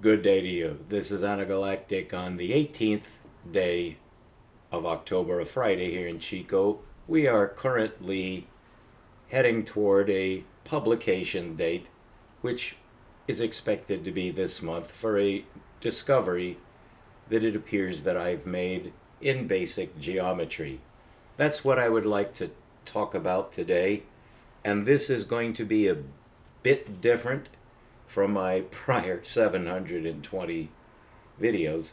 Good day to you. This is Anagalactic on the 18th day of October, a Friday here in Chico. We are currently heading toward a publication date, which is expected to be this month, for a discovery that it appears that I've made in basic geometry. That's what I would like to talk about today, and this is going to be a bit different from my prior 720 videos.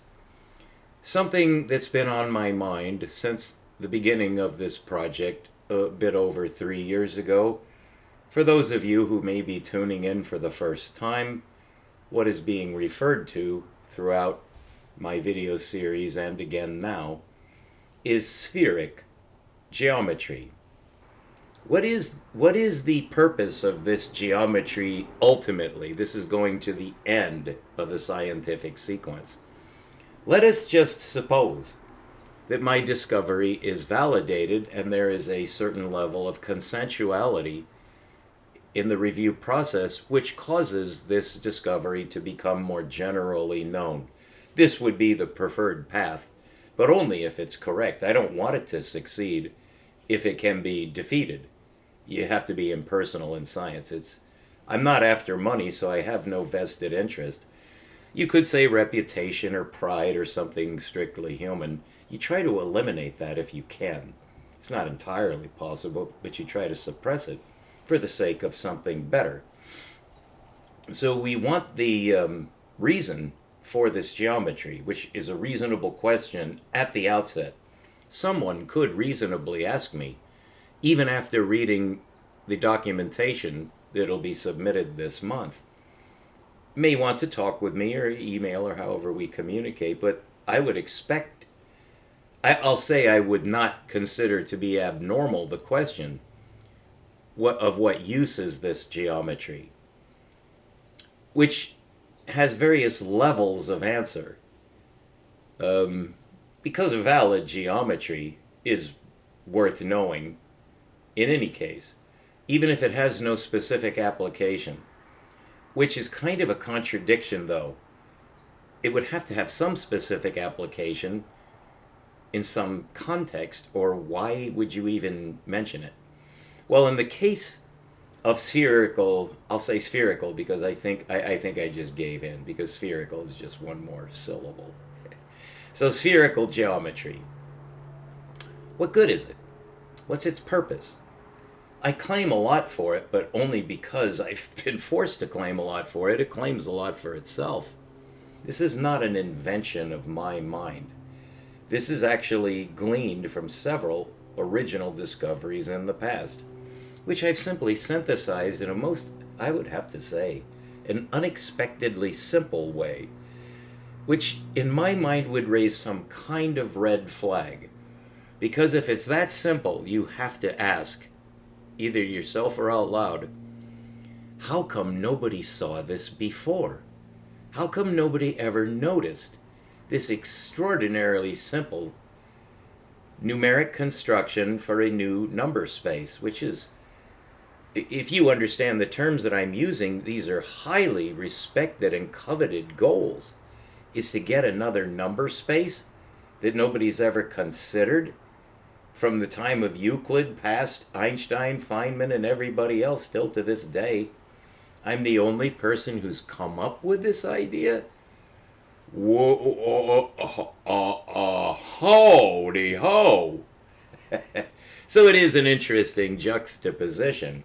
Something that's been on my mind since the beginning of this project a bit over 3 years ago. For those of you who may be tuning in for the first time, what is being referred to throughout my video series and again now is spheric geometry. What is the purpose of this geometry ultimately? This is going to the end of the scientific sequence. Let us just suppose that my discovery is validated and there is a certain level of consensuality in the review process which causes this discovery to become more generally known. This would be the preferred path, but only if it's correct. I don't want it to succeed if it can be defeated. You have to be impersonal in science. I'm not after money, so I have no vested interest. You could say reputation or pride or something strictly human. You try to eliminate that if you can. It's not entirely possible, but you try to suppress it for the sake of something better. So we want the reason for this geometry, which is a reasonable question at the outset. Someone could reasonably ask me, even after reading the documentation that'll be submitted this month, may want to talk with me or email or however we communicate, but I would expect, I'll say I would not consider to be abnormal the question, what use is this geometry? Which has various levels of answer. Because valid geometry is worth knowing in any case, even if it has no specific application, which is kind of a contradiction though. It would have to have some specific application in some context, or why would you even mention it? Well, in the case of spherical, I'll say spherical because I think I just gave in, because spherical is just one more syllable. So spherical geometry. What good is it? What's its purpose? I claim a lot for it, but only because I've been forced to claim a lot for it. It claims a lot for itself. This is not an invention of my mind. This is actually gleaned from several original discoveries in the past, which I've simply synthesized in a most, I would have to say, an unexpectedly simple way, which in my mind would raise some kind of red flag. Because if it's that simple, you have to ask, either yourself or out loud, how come nobody saw this before? How come nobody ever noticed this extraordinarily simple numeric construction for a new number space, which is, if you understand the terms that I'm using, these are highly respected and coveted goals, is to get another number space that nobody's ever considered from the time of Euclid past Einstein, Feynman, and everybody else still to this day. I'm the only person who's come up with this idea. Whoa, howdy ho. So it is an interesting juxtaposition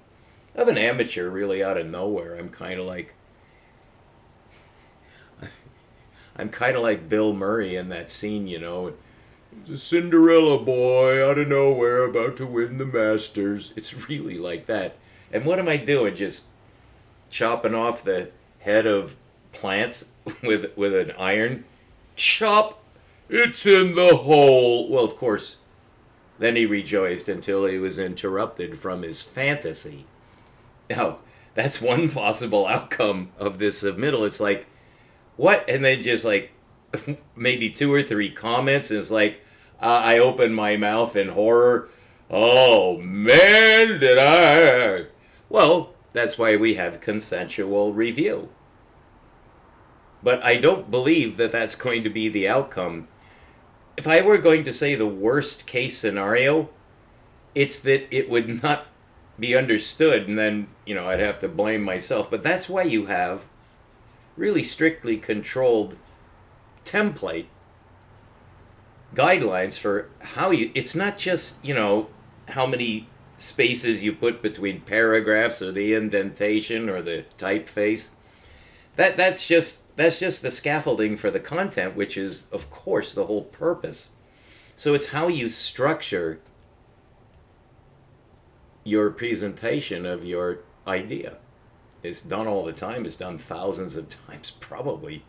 of an amateur really out of nowhere. I'm kind of like Bill Murray in that scene, you know, the Cinderella boy out of nowhere about to win the Masters. It's really like that. And what am I doing? Just chopping off the head of plants with an iron? Chop! It's in the hole! Well, of course, then he rejoiced until he was interrupted from his fantasy. Now, that's one possible outcome of this submittal. It's like, what? And then just like maybe 2 or 3 comments, and it's like, I open my mouth in horror. Oh man, did I? Well, that's why we have consensual review. But I don't believe that that's going to be the outcome. If I were going to say the worst case scenario, it's that it would not be understood, and then, I'd have to blame myself. But that's why you have really strictly controlled template guidelines for how it's not just, how many spaces you put between paragraphs or the indentation or the typeface. That's just the scaffolding for the content, which is, of course, the whole purpose. So it's how you structure your presentation of your idea. It's done all the time. It's done thousands of times, probably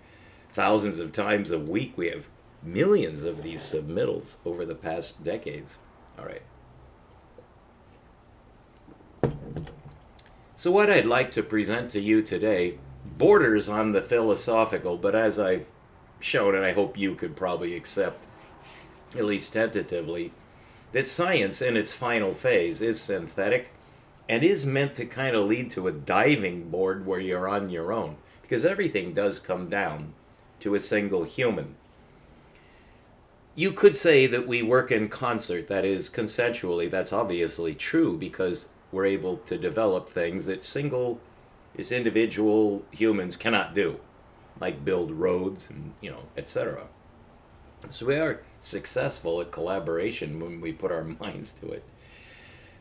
thousands of times a week. We have millions of these submittals over the past decades. All right. So what I'd like to present to you today borders on the philosophical, but as I've shown, and I hope you could probably accept, at least tentatively, that science in its final phase is synthetic and is meant to kind of lead to a diving board where you're on your own, because everything does come down to a single human. You could say that we work in concert, that is, consensually. That's obviously true, because we're able to develop things that individual humans cannot do, like build roads and, etc. So we are successful at collaboration when we put our minds to it.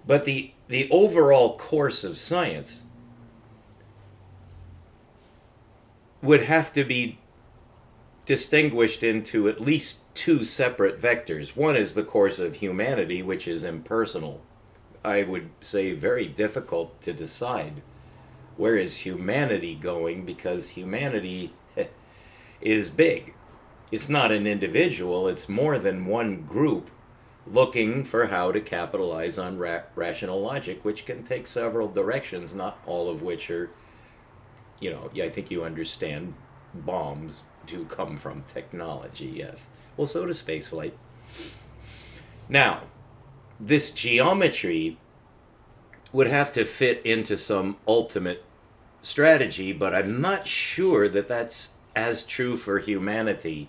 But the overall course of science would have to be distinguished into at least two separate vectors. One is the course of humanity, which is impersonal. I would say very difficult to decide where is humanity going, because humanity is big. It's not an individual, it's more than one group looking for how to capitalize on rational logic, which can take several directions, not all of which are, I think you understand, bombs do come from technology, yes. Well, so does spaceflight. Now, this geometry would have to fit into some ultimate strategy, but I'm not sure that that's as true for humanity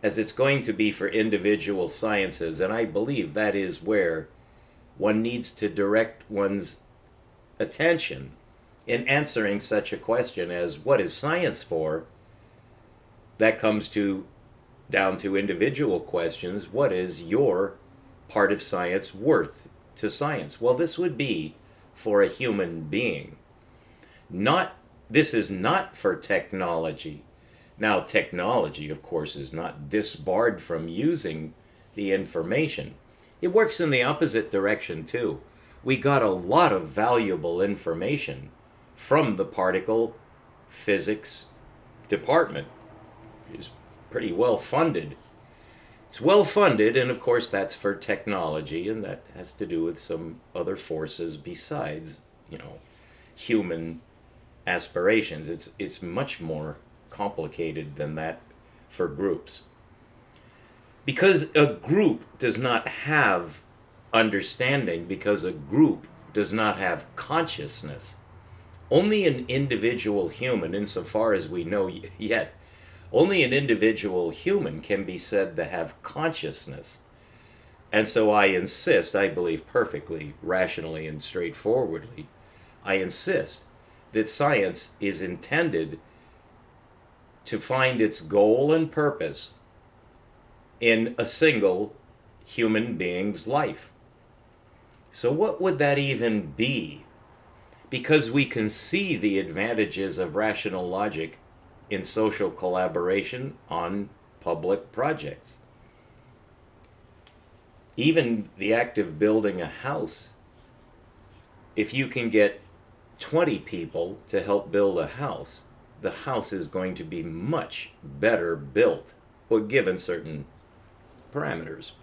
as it's going to be for individual sciences, and I believe that is where one needs to direct one's attention in answering such a question as, what is science for? That comes down to individual questions. What is your part of science worth to science? Well, this would be for a human being. This is not for technology. Now, technology, of course, is not disbarred from using the information. It works in the opposite direction, too. We got a lot of valuable information from the particle physics department. It's pretty well funded. It's well funded, and of course that's for technology, and that has to do with some other forces besides, human aspirations. It's much more complicated than that for groups. Because a group does not have understanding, because a group does not have consciousness. Only an individual human, insofar as we know yet, only an individual human can be said to have consciousness. And so I insist, I believe perfectly, rationally, and straightforwardly, I insist that science is intended to find its goal and purpose in a single human being's life. So what would that even be? Because we can see the advantages of rational logic in social collaboration on public projects. Even the act of building a house. If you can get 20 people to help build a house, the house is going to be much better built, well, given certain parameters.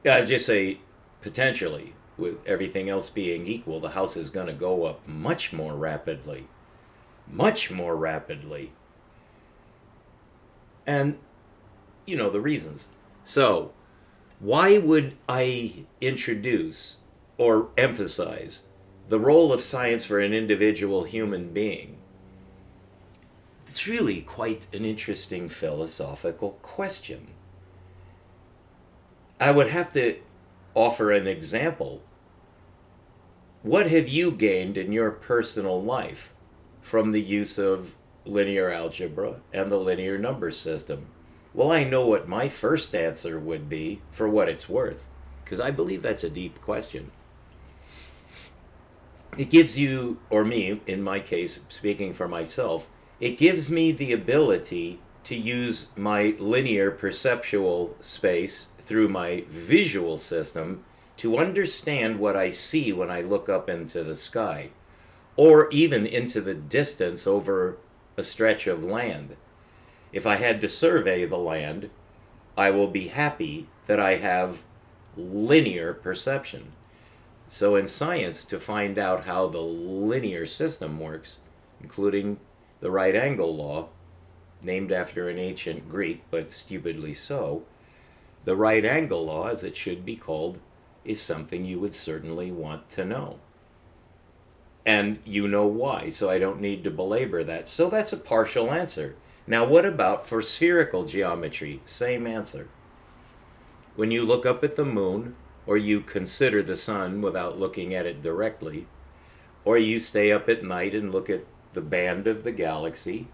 I just say potentially, with everything else being equal, the house is going to go up much more rapidly. Much more rapidly. And, the reasons. So, why would I introduce or emphasize the role of science for an individual human being? It's really quite an interesting philosophical question. I would have to offer an example. What have you gained in your personal life from the use of linear algebra and the linear number system? Well, I know what my first answer would be, for what it's worth, because I believe that's a deep question. It gives you, or me, in my case, speaking for myself, it gives me the ability to use my linear perceptual space through my visual system to understand what I see when I look up into the sky, or even into the distance over a stretch of land. If I had to survey the land, I will be happy that I have linear perception. So in science, to find out how the linear system works, including the right angle law, named after an ancient Greek, but stupidly so, the right angle law, as it should be called, is something you would certainly want to know. And you know why, so I don't need to belabor that. So that's a partial answer. Now what about for spherical geometry? Same answer. When you look up at the moon, or you consider the sun without looking at it directly, or you stay up at night and look at the band of the galaxy,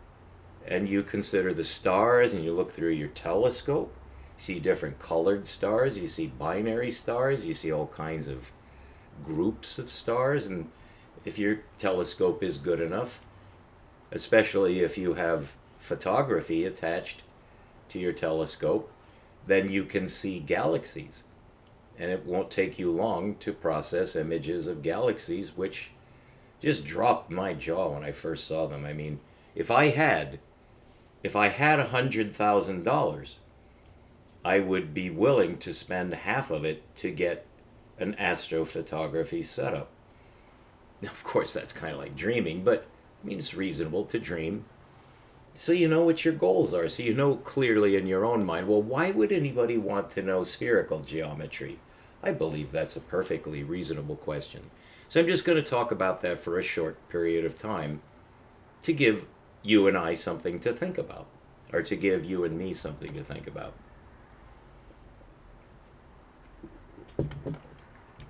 and you consider the stars, and you look through your telescope, you see different colored stars, you see binary stars, you see all kinds of groups of stars, and if your telescope is good enough, especially if you have photography attached to your telescope, then you can see galaxies. And it won't take you long to process images of galaxies, which just dropped my jaw when I first saw them. I mean, if I had $100,000, I would be willing to spend half of it to get an astrophotography setup. Now, of course, that's kind of like dreaming, but I mean, it's reasonable to dream. So you know what your goals are, so you know clearly in your own mind, well, why would anybody want to know spherical geometry? I believe that's a perfectly reasonable question. So I'm just going to talk about that for a short period of time to give you and I something to think about, or to give you and me something to think about.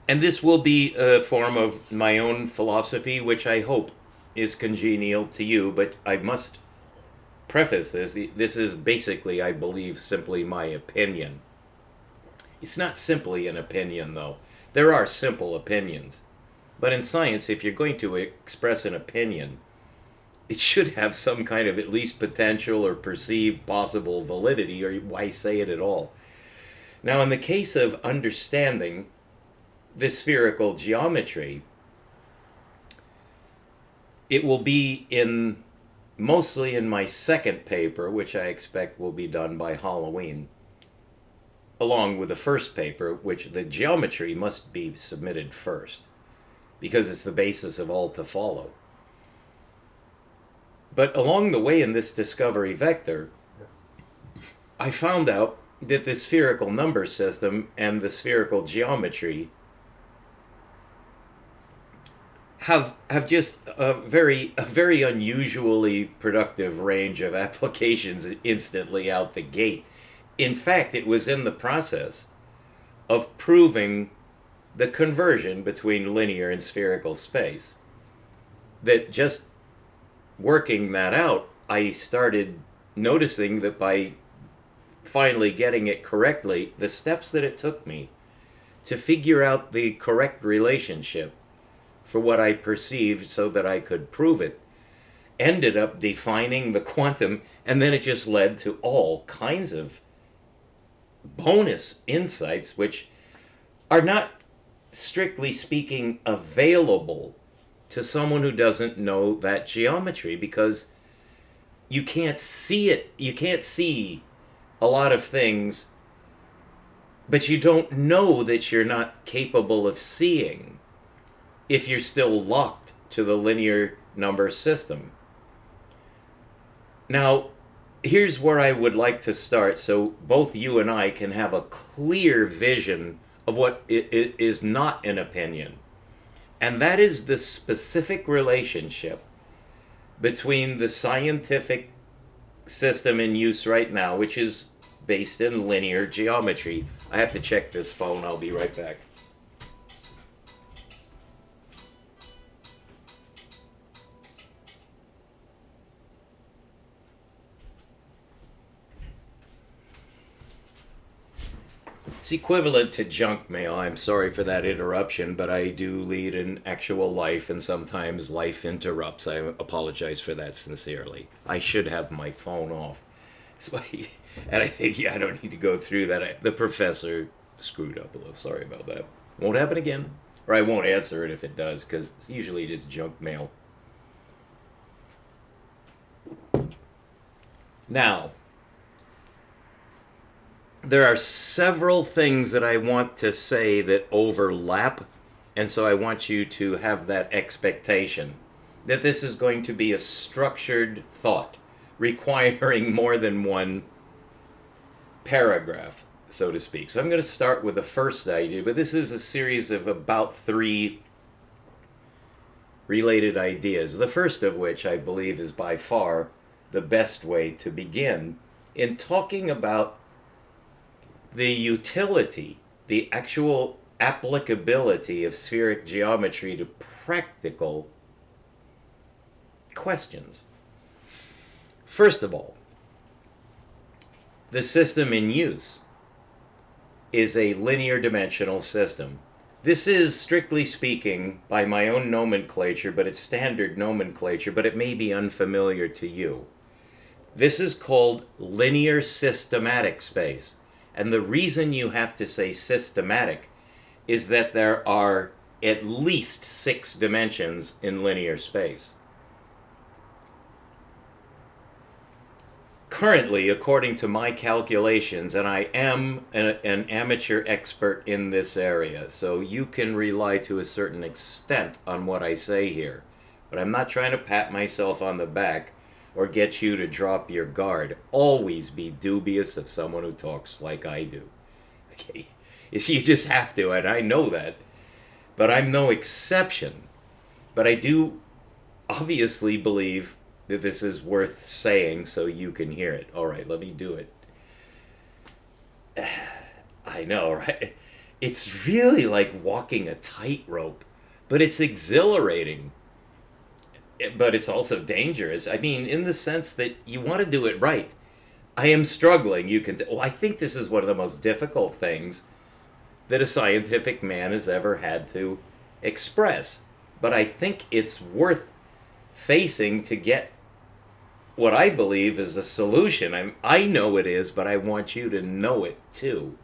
And this will be a form of my own philosophy, which I hope is congenial to you, but I must preface this. This is basically, I believe, simply my opinion. It's not simply an opinion, though. There are simple opinions. But in science, if you're going to express an opinion, it should have some kind of at least potential or perceived possible validity, or why say it at all? Now, in the case of understanding the spherical geometry, it will be mostly in my second paper, which I expect will be done by Halloween, along with the first paper, which the geometry must be submitted first, because it's the basis of all to follow. But along the way in this discovery vector, I found out that the spherical number system and the spherical geometry have just a very unusually productive range of applications instantly out the gate. In fact, it was in the process of proving the conversion between linear and spherical space that, just working that out, I started noticing that by finally getting it correctly, the steps that it took me to figure out the correct relationship for what I perceived so that I could prove it ended up defining the quantum, and then it just led to all kinds of bonus insights which are not, strictly speaking, available to someone who doesn't know that geometry, because you can't see it. You can't see a lot of things, but you don't know that you're not capable of seeing if you're still locked to the linear number system. Now, here's where I would like to start, so both you and I can have a clear vision of what is not an opinion. And that is the specific relationship between the scientific system in use right now, which is based in linear geometry. I have to check this phone. I'll be right back. It's equivalent to junk mail. I'm sorry for that interruption, but I do lead an actual life, and sometimes life interrupts. I apologize for that sincerely. I should have my phone off. So and I think, yeah, I don't need to go through that. The professor screwed up a little. Sorry about that. Won't happen again. Or I won't answer it if it does, because it's usually just junk mail. Now, there are several things that I want to say that overlap, and so I want you to have that expectation that this is going to be a structured thought requiring more than one paragraph, so to speak. So I'm going to start with the first idea, but this is a series of about 3 related ideas. The first of which I believe is by far the best way to begin in talking about the utility, the actual applicability of spheric geometry to practical questions. First of all, the system in use is a linear dimensional system. This is, strictly speaking, by my own nomenclature, but it's standard nomenclature, but it may be unfamiliar to you. This is called linear systematic space. And the reason you have to say systematic is that there are at least 6 dimensions in linear space. Currently, according to my calculations, and I am an amateur expert in this area, so you can rely to a certain extent on what I say here. But I'm not trying to pat myself on the back or get you to drop your guard. Always be dubious of someone who talks like I do. Okay? You just have to, and I know that. But I'm no exception. But I do obviously believe that this is worth saying so you can hear it. All right, let me do it. I know, right? It's really like walking a tightrope, but it's exhilarating. But it's also dangerous. I mean, in the sense that you want to do it right. I am struggling. You can. I think this is one of the most difficult things that a scientific man has ever had to express. But I think it's worth facing to get what I believe is a solution. I know it is, but I want you to know it too.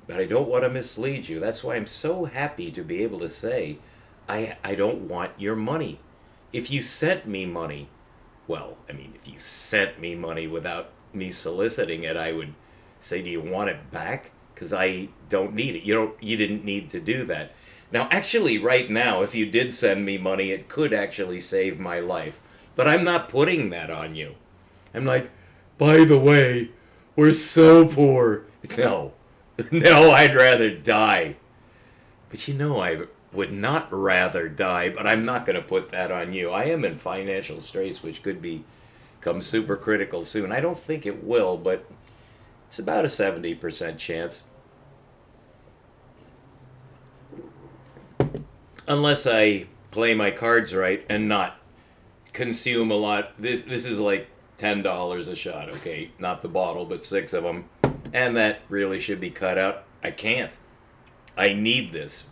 But I don't want to mislead you. That's why I'm so happy to be able to say, I don't want your money. If you sent me money, well, I mean, if you sent me money without me soliciting it, I would say, do you want it back? Because I don't need it. You didn't need to do that. Now, actually, right now, if you did send me money, it could actually save my life. But I'm not putting that on you. I'm like, by the way, we're so poor. No, I'd rather die. But I would not rather die, but I'm not going to put that on you. I am in financial straits, which could become super critical soon. I don't think it will, but it's about a 70% chance. Unless I play my cards right and not consume a lot. This is like $10 a shot, okay? Not the bottle, but 6 of them. And that really should be cut out. I can't. I need this.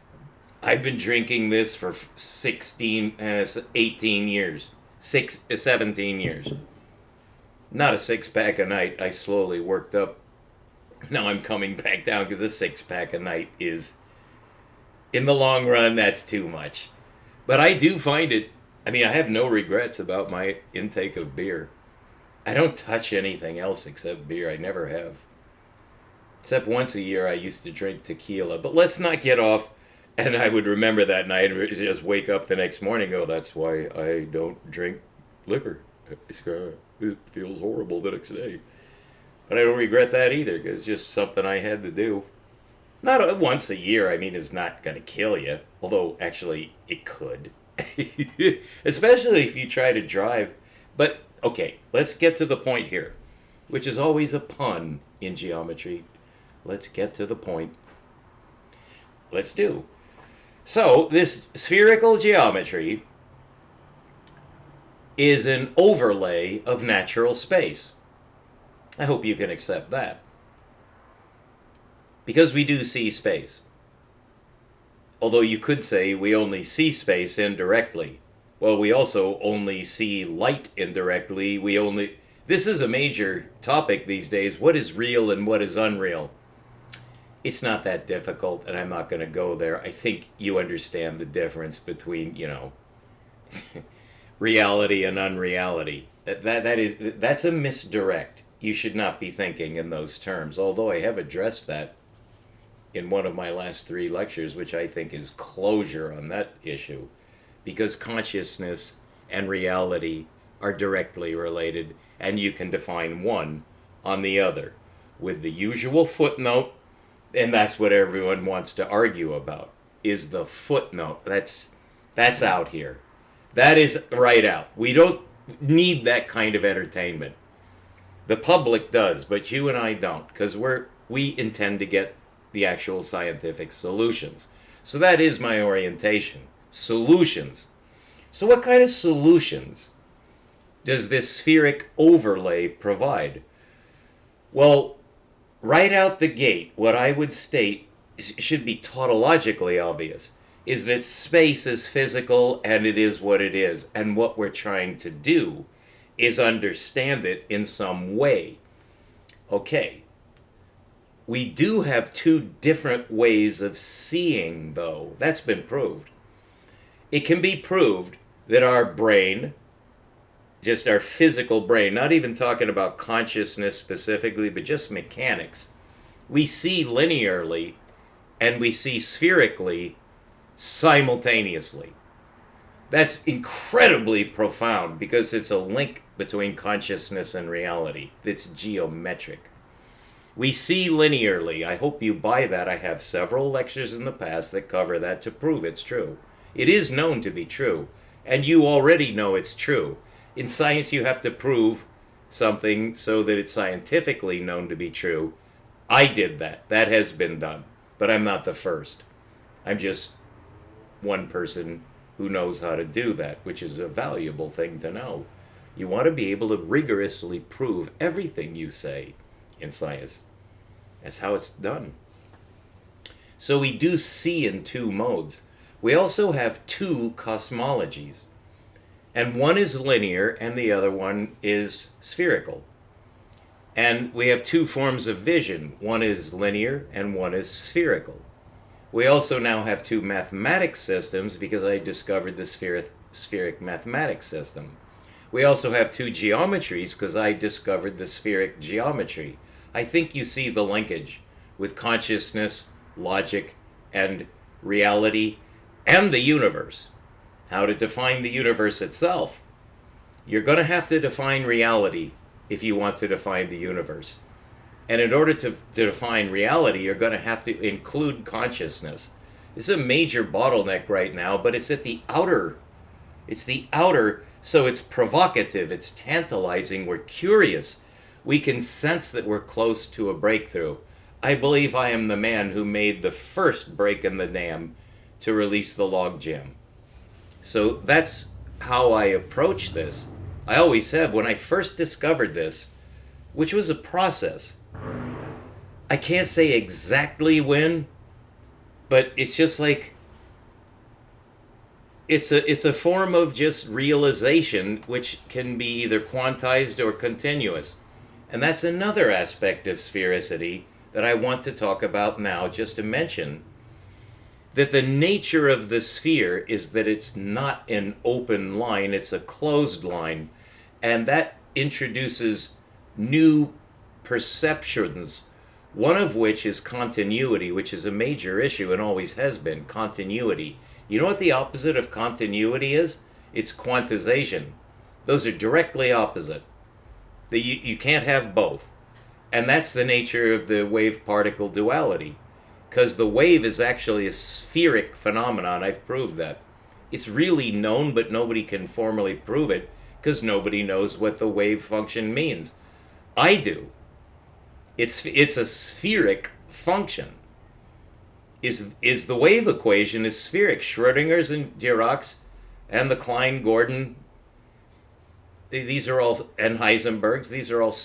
I've been drinking this for 18 years. 17 years. Not a 6-pack a night. I slowly worked up. Now I'm coming back down because a 6-pack a night is, in the long run, that's too much. But I do find it, I have no regrets about my intake of beer. I don't touch anything else except beer. I never have. Except once a year I used to drink tequila. But let's not get off. And I would remember that night and just wake up the next morning and go, that's why I don't drink liquor. It feels horrible the next day. But I don't regret that either, because it's just something I had to do. Not once a year, it's not going to kill you. Although, actually, it could. Especially if you try to drive. But, okay, let's get to the point here, which is always a pun in geometry. Let's get to the point. Let's do. So, this spherical geometry is an overlay of natural space. I hope you can accept that. Because we do see space. Although you could say we only see space indirectly. Well, we also only see light indirectly. This is a major topic these days. What is real and what is unreal? It's not that difficult, and I'm not going to go there. I think you understand the difference between, reality and unreality. That's a misdirect. You should not be thinking in those terms, although I have addressed that in one of my last 3 lectures, which I think is closure on that issue, because consciousness and reality are directly related, and you can define one on the other with the usual footnote, and that's what everyone wants to argue about, is the footnote. That's out here. That is right out. We don't need that kind of entertainment. The public does, but you and I don't, because we intend to get the actual scientific solutions. So that is my orientation. Solutions. So what kind of solutions does this spheric overlay provide? Well, right out the gate, what I would state should be tautologically obvious, is that space is physical and it is what it is. And what we're trying to do is understand it in some way. Okay. We do have 2 different ways of seeing, though. That's been proved. It can be proved that our brain, just our physical brain, not even talking about consciousness specifically, but just mechanics, we see linearly and we see spherically simultaneously. That's incredibly profound because it's a link between consciousness and reality that's geometric. We see linearly. I hope you buy that. I have several lectures in the past that cover that to prove it's true. It is known to be true, and you already know it's true. In science, you have to prove something so that it's scientifically known to be true. I did that. That has been done, but I'm not the first. I'm just one person who knows how to do that, which is a valuable thing to know. You want to be able to rigorously prove everything you say in science. That's how it's done. So we do see in 2 modes. We also have 2 cosmologies. And one is linear and the other one is spherical. And we have 2 forms of vision. One is linear and one is spherical. We also now have 2 mathematics systems because I discovered the spheric mathematics system. We also have 2 geometries because I discovered the spheric geometry. I think you see the linkage with consciousness, logic, and reality, and the universe. How to define the universe itself. You're going to have to define reality if you want to define the universe. And in order to define reality, you're going to have to include consciousness. This is a major bottleneck right now, but it's at the outer. It's the outer, so it's provocative, it's tantalizing, we're curious. We can sense that we're close to a breakthrough. I believe I am the man who made the first break in the dam to release the logjam. So that's how I approach this. I always have. When I first discovered this, which was a process, I can't say exactly when, but it's just like, it's a form of just realization which can be either quantized or continuous. And that's another aspect of sphericity that I want to talk about now, just to mention that the nature of the sphere is that it's not an open line, it's a closed line. And that introduces new perceptions, one of which is continuity, which is a major issue and always has been, continuity. You know what the opposite of continuity is? It's quantization. Those are directly opposite. You can't have both. And that's the nature of the wave-particle duality. Because the wave is actually a spheric phenomenon. I've proved that. It's really known, but nobody can formally prove it because nobody knows what the wave function means. I do. It's a spheric function. Is the wave equation is spheric. Schrodinger's and Dirac's and the Klein-Gordon, these are all, and Heisenberg's, these are all,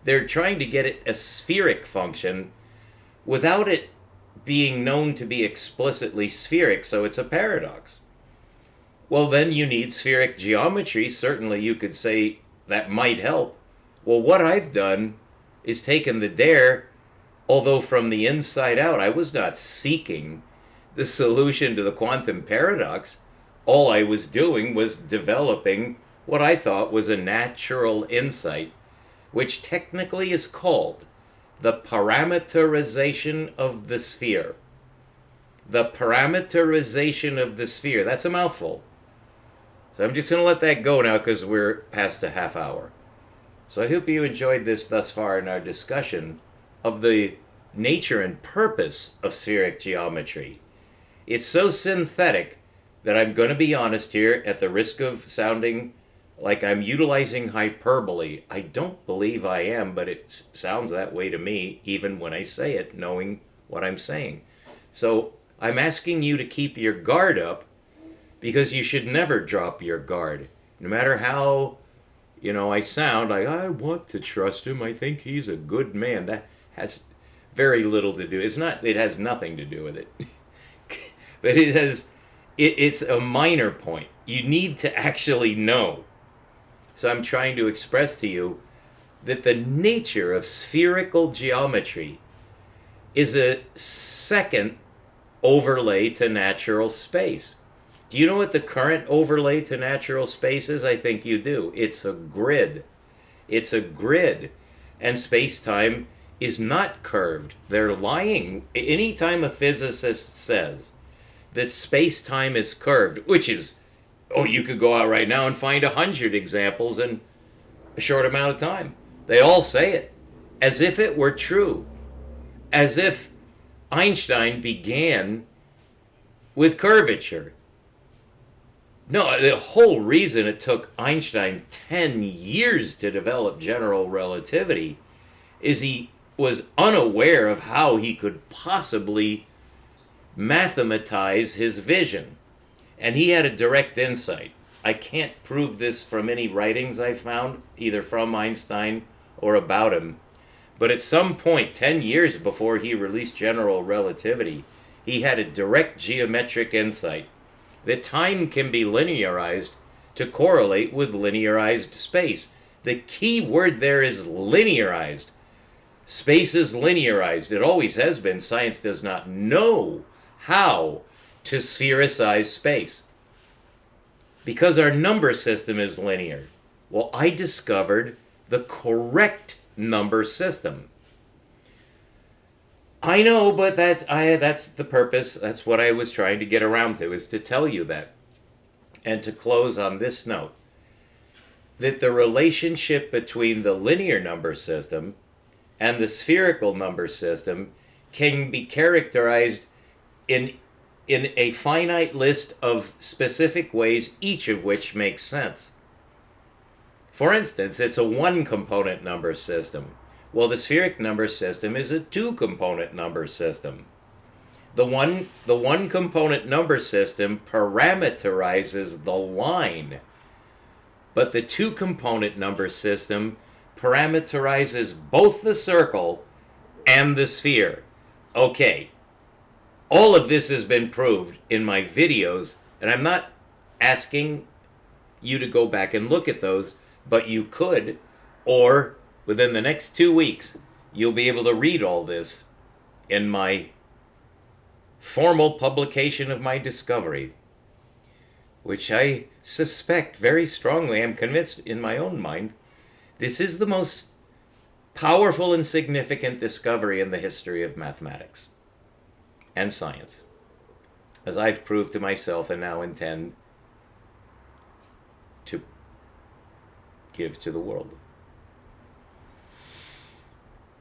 they're trying to get it a spheric function without it being known to be explicitly spheric, so it's a paradox. Well, then you need spheric geometry. Certainly you could say that might help. Well, what I've done is taken the dare, although from the inside out, I was not seeking the solution to the quantum paradox. All I was doing was developing what I thought was a natural insight, which technically is called the parameterization of the sphere. The parameterization of the sphere. That's a mouthful. So I'm just going to let that go now because we're past a half hour. So I hope you enjoyed this thus far in our discussion of the nature and purpose of spheric geometry. It's so synthetic that I'm going to be honest here, at the risk of sounding like I'm utilizing hyperbole. I don't believe I am, but it sounds that way to me, even when I say it, knowing what I'm saying. So I'm asking you to keep your guard up, because you should never drop your guard. No matter how, I sound like, I want to trust him, I think he's a good man. That has very little to do. It has nothing to do with it. But it's a minor point. You need to actually know. So I'm trying to express to you that the nature of spherical geometry is a second overlay to natural space. Do you know what the current overlay to natural space is? I think you do. It's a grid. It's a grid. And space-time is not curved. They're lying. Anytime a physicist says that space-time is curved, which is, you could go out right now and find 100 examples in a short amount of time. They all say it as if it were true. As if Einstein began with curvature. No, the whole reason it took Einstein 10 years to develop general relativity is he was unaware of how he could possibly mathematize his vision. And he had a direct insight. I can't prove this from any writings I found, either from Einstein or about him. But at some point, 10 years before he released general relativity, he had a direct geometric insight that time can be linearized to correlate with linearized space. The key word there is linearized. Space is linearized. It always has been. Science does not know how to sphericize space because our number system is linear. Well, I discovered the correct number system. I know, but that's the purpose. That's what I was trying to get around to, is to tell you that. And to close on this note, that the relationship between the linear number system and the spherical number system can be characterized in a finite list of specific ways, each of which makes sense. For instance, it's a one-component number system. Well, the spheric number system is a two-component number system. The one-component number system parameterizes the line, but the two-component number system parameterizes both the circle and the sphere. Okay, all of this has been proved in my videos, and I'm not asking you to go back and look at those, but you could, or within the next 2 weeks, you'll be able to read all this in my formal publication of my discovery, which I suspect very strongly, I'm convinced in my own mind, this is the most powerful and significant discovery in the history of mathematics and science, as I've proved to myself and now intend to give to the world.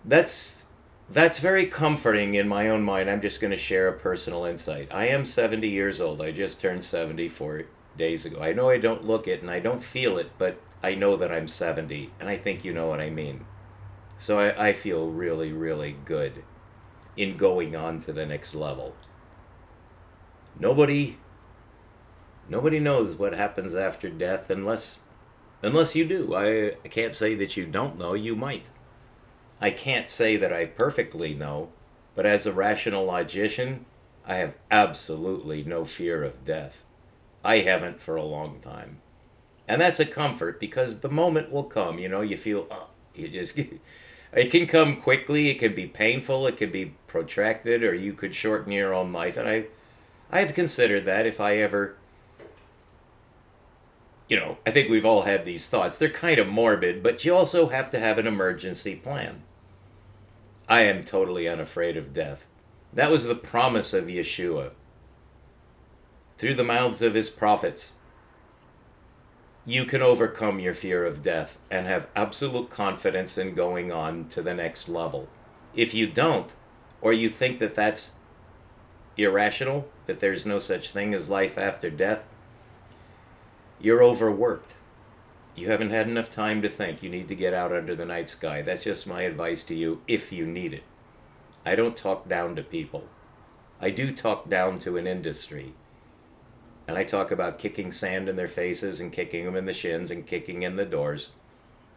That's That's very comforting in my own mind. I'm just going to share a personal insight. I am 70 years old. I just turned 70 4 days ago. I know I don't look it and I don't feel it, but I know that I'm 70, and I think you know what I mean. So I feel really, really good in going on to the next level. Nobody nobody knows what happens after death unless you do. I can't say that you don't know, you might. I can't say that I perfectly know, but as a rational logician, I have absolutely no fear of death. I haven't for a long time. And that's a comfort because the moment will come, you feel, oh, you just, it can come quickly, it can be painful, it can be protracted, or you could shorten your own life. And I've considered that if I ever, I think we've all had these thoughts. They're kind of morbid, but you also have to have an emergency plan. I am totally unafraid of death. That was the promise of Yeshua. Through the mouths of his prophets, you can overcome your fear of death and have absolute confidence in going on to the next level. If you don't, or you think that that's irrational, that there's no such thing as life after death, you're overworked. You haven't had enough time to think. You need to get out under the night sky. That's just my advice to you if you need it. I don't talk down to people. I do talk down to an industry. And I talk about kicking sand in their faces and kicking them in the shins and kicking in the doors.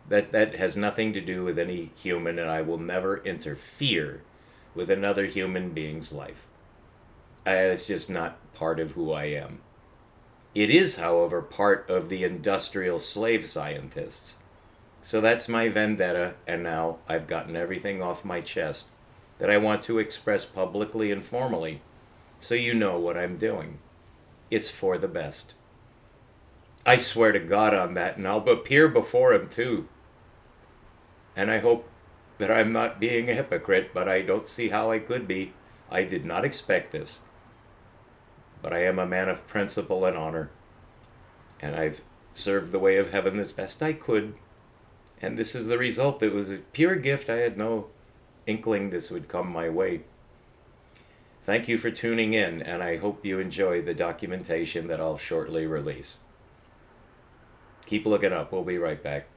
That has nothing to do with any human, and I will never interfere with another human being's life. It's just not part of who I am. It is, however, part of the industrial slave scientists. So that's my vendetta, and now I've gotten everything off my chest that I want to express publicly and formally, so you know what I'm doing. It's for the best. I swear to God on that, and I'll appear before him too. And I hope that I'm not being a hypocrite, but I don't see how I could be. I did not expect this. But I am a man of principle and honor. And I've served the way of heaven as best I could. And this is the result. It was a pure gift. I had no inkling this would come my way. Thank you for tuning in, and I hope you enjoy the documentation that I'll shortly release. Keep looking up. We'll be right back.